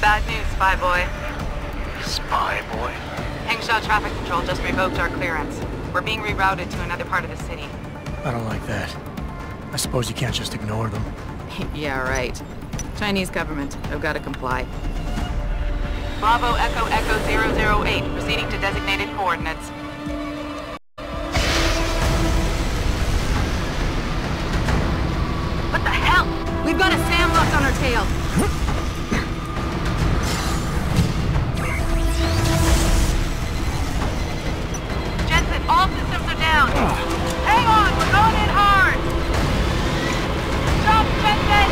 Bad news, Spy Boy. Spy Boy? Hengsha Traffic Control just revoked our clearance. We're being rerouted to another part of the city. I don't like that. I suppose you can't just ignore them. Yeah, right. Chinese government. I've got to comply. Bravo Echo Echo 008, proceeding to designated coordinates. What the hell? We've got a SAM locked on our tail. Jensen, all systems are down. Hang on, we're going in hard. Jump, Jensen!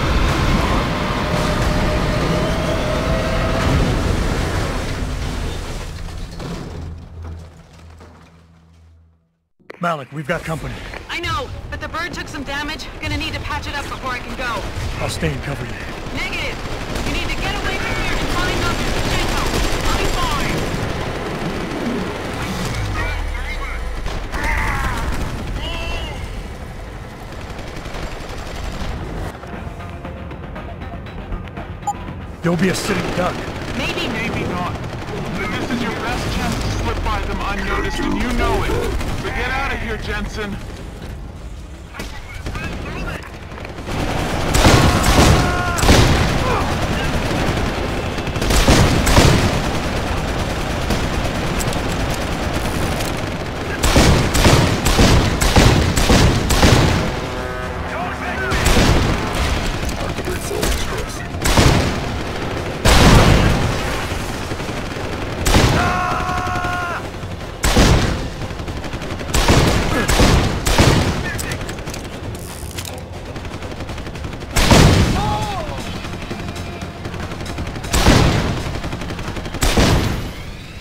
Malik, we've got company. I know, but the bird took some damage. Gonna need to patch it up before I can go. I'll stay and cover you. Negative! You need to get away from here and find Dr. Shichenko. I'll be fine. Don't be a sitting duck. Maybe. Maybe not. But this is your best chance to slip by them unnoticed, and you know it. So get out of here, Jensen.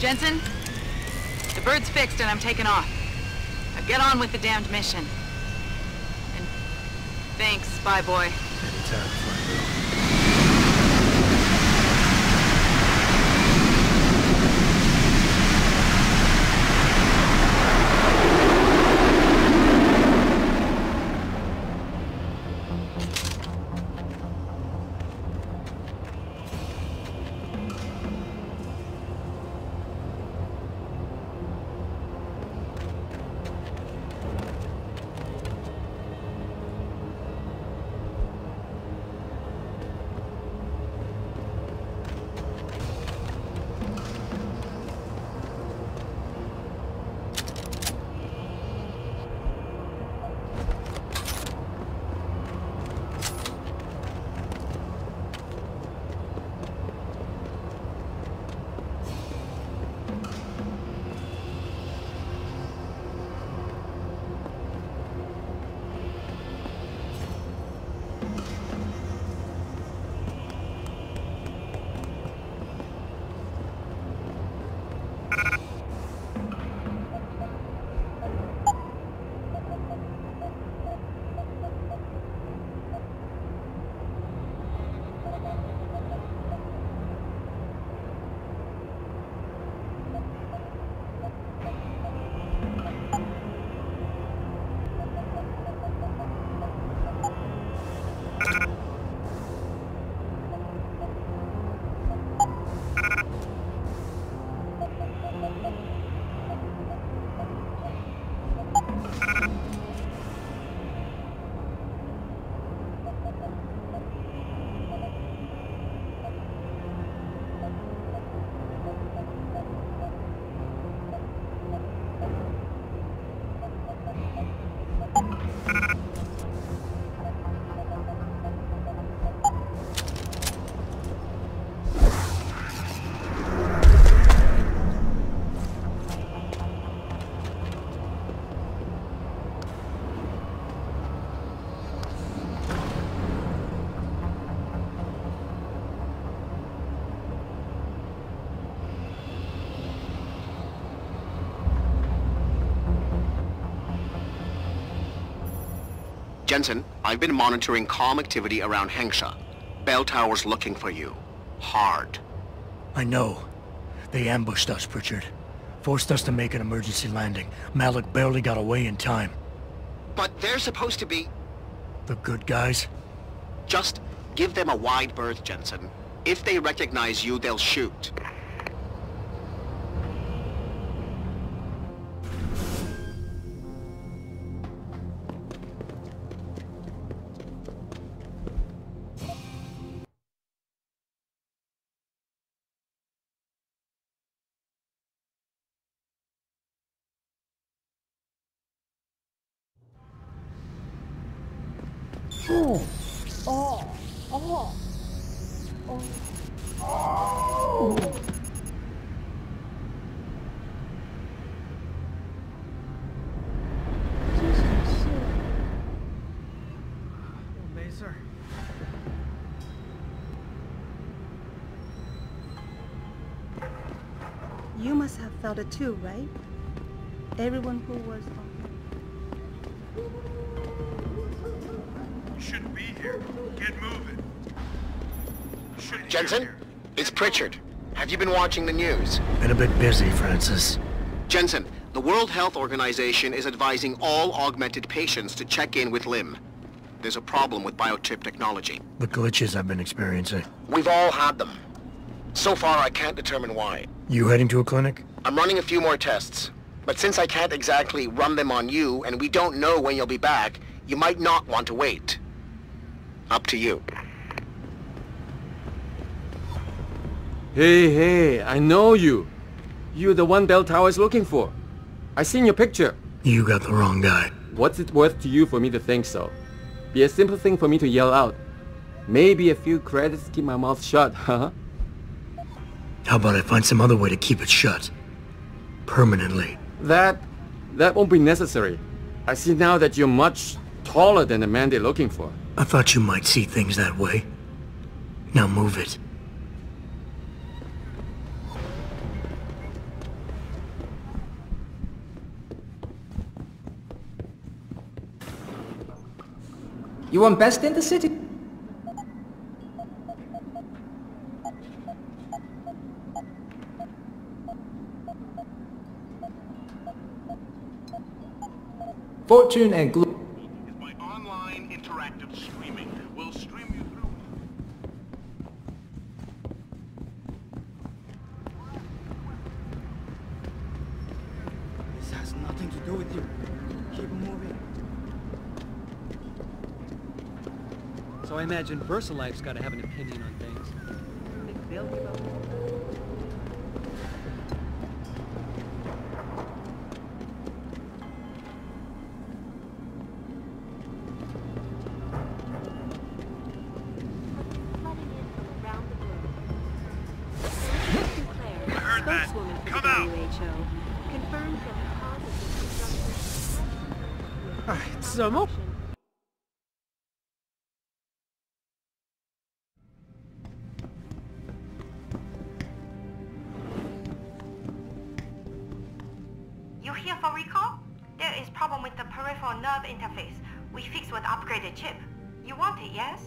Jensen, the bird's fixed and I'm taking off. Now get on with the damned mission. And thanks, Spy Boy. Anytime, Fly Girl. Jensen, I've been monitoring comm activity around Hengsha. Bell Tower's looking for you. Hard. I know. They ambushed us, Pritchard. Forced us to make an emergency landing. Malik barely got away in time. But they're supposed to be... The good guys? Just give them a wide berth, Jensen. If they recognize you, they'll shoot. You must have felt it too, right? Everyone who was... You shouldn't be here. Get moving. Jensen? It's Pritchard. Have you been watching the news? Been a bit busy, Francis. Jensen, the World Health Organization is advising all augmented patients to check in with Lim. There's a problem with biochip technology. The glitches I've been experiencing. We've all had them. So far, I can't determine why. You heading to a clinic? I'm running a few more tests. But since I can't exactly run them on you, and we don't know when you'll be back, you might not want to wait. Up to you. Hey, I know you. You're the one Bell Tower is looking for. I seen your picture. You got the wrong guy. What's it worth to you for me to think so? Be a simple thing for me to yell out. Maybe a few credits keep my mouth shut, huh? How about I find some other way to keep it shut? Permanently. That won't be necessary. I see now that you're much taller than the man they're looking for. I thought you might see things that way. Now move it. You want best in the city? Fortune and glory. Is my online interactive streaming. We'll stream you through. This has nothing to do with you. Keep moving. So I imagine VersaLife's got to have an opinion on things. I heard that. Come out. Alright, so more. You here for recall? There is problem with the peripheral nerve interface. We fixed with upgraded chip. You want it, yes?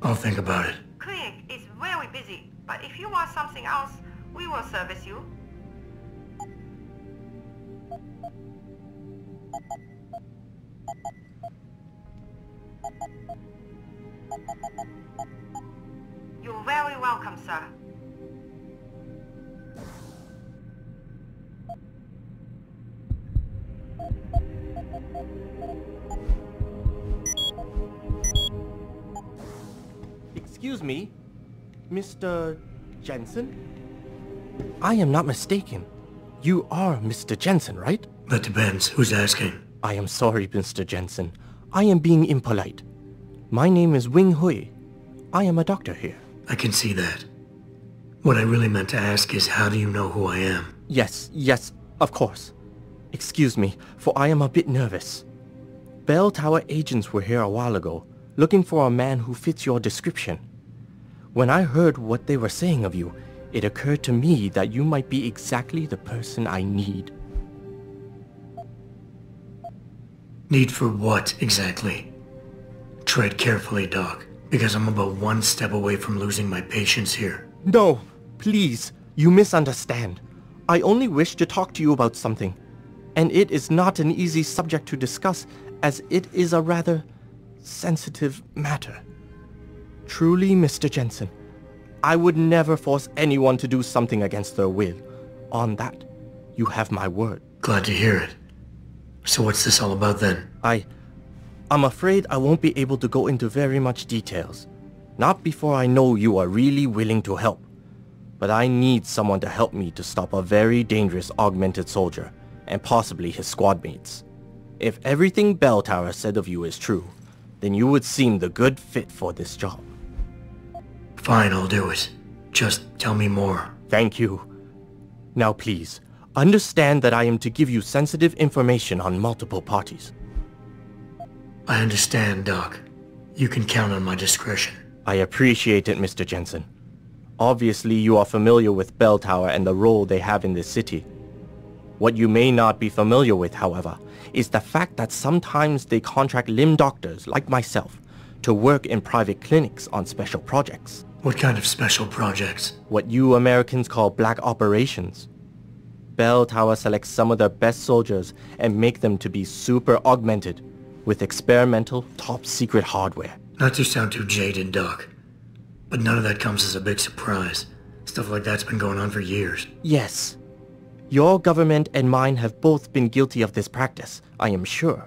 I'll think about it. Clinic is very busy, but if you want something else, we will service you. You're very welcome, sir. Excuse me, Mr. Jensen? I am not mistaken. You are Mr. Jensen, right? That depends. Who's asking? I am sorry, Mr. Jensen. I am being impolite. My name is Wing Hui. I am a doctor here. I can see that. What I really meant to ask is, how do you know who I am? Yes, of course. Excuse me, for I am a bit nervous. Bell Tower agents were here a while ago, looking for a man who fits your description. When I heard what they were saying of you, it occurred to me that you might be exactly the person I need. Need for what, exactly? Tread carefully, Doc, because I'm about one step away from losing my patience here. No, please, you misunderstand. I only wish to talk to you about something, and it is not an easy subject to discuss, as it is a rather sensitive matter. Truly, Mr. Jensen, I would never force anyone to do something against their will. On that, you have my word. Glad to hear it. So what's this all about then? I'm afraid I won't be able to go into very much details. Not before I know you are really willing to help. But I need someone to help me to stop a very dangerous augmented soldier, and possibly his squad mates. If everything Bell Tower said of you is true, then you would seem the good fit for this job. Fine, I'll do it. Just tell me more. Thank you. Now please, understand that I am to give you sensitive information on multiple parties. I understand, Doc. You can count on my discretion. I appreciate it, Mr. Jensen. Obviously, you are familiar with Bell Tower and the role they have in this city. What you may not be familiar with, however, is the fact that sometimes they contract limb doctors like myself to work in private clinics on special projects. What kind of special projects? What you Americans call black operations. Bell Tower selects some of their best soldiers and make them to be super augmented with experimental, top-secret hardware. Not to sound too jaded, Doc, but none of that comes as a big surprise. Stuff like that's been going on for years. Yes. Your government and mine have both been guilty of this practice, I am sure.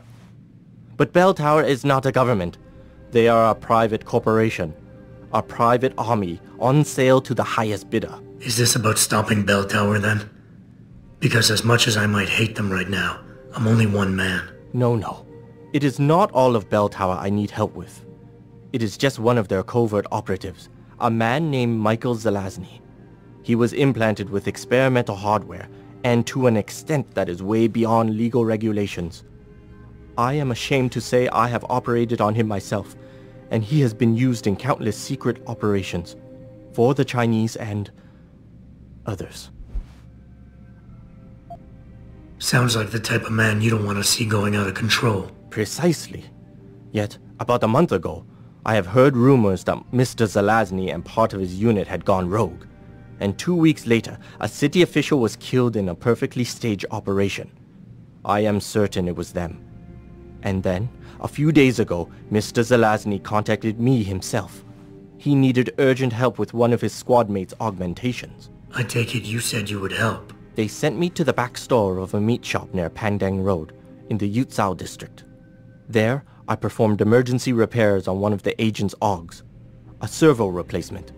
But Bell Tower is not a government. They are a private corporation. A private army on sale to the highest bidder. Is this about stopping Bell Tower then? Because as much as I might hate them right now, I'm only one man. No. It is not all of Bell Tower I need help with. It is just one of their covert operatives, a man named Michael Zelazny. He was implanted with experimental hardware, and to an extent that is way beyond legal regulations. I am ashamed to say I have operated on him myself, and he has been used in countless secret operations for the Chinese and others. Sounds like the type of man you don't want to see going out of control. Precisely. Yet, about a month ago, I have heard rumors that Mr. Zelazny and part of his unit had gone rogue. And 2 weeks later, a city official was killed in a perfectly staged operation. I am certain it was them. And then, a few days ago, Mr. Zelazny contacted me himself. He needed urgent help with one of his squad mates' augmentations. I take it you said you would help. They sent me to the back store of a meat shop near Pandang Road, in the Yutzao district. There, I performed emergency repairs on one of the agent's augs, a servo replacement.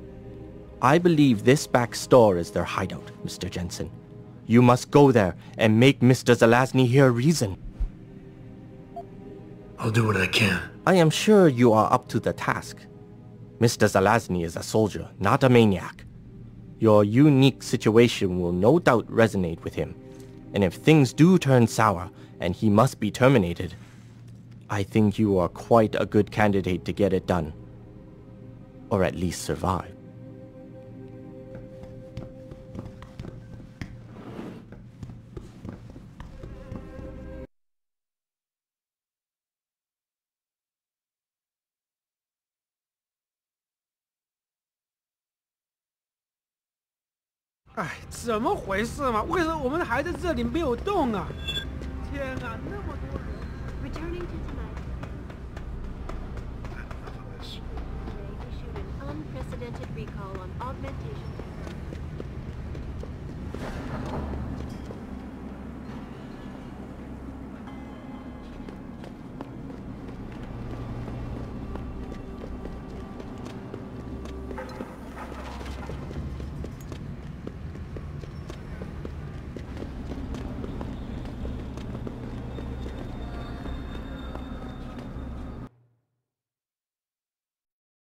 I believe this back store is their hideout, Mr. Jensen. You must go there and make Mr. Zelazny hear reason. I'll do what I can. I am sure you are up to the task. Mr. Zelazny is a soldier, not a maniac. Your unique situation will no doubt resonate with him. And if things do turn sour and he must be terminated, I think you are quite a good candidate to get it done. Or at least survive.哎，怎么回事嘛？为什么我们还在这里没有动啊？天啊，那么多人！ Returning to tonight. They issued an unprecedented recall on augmentation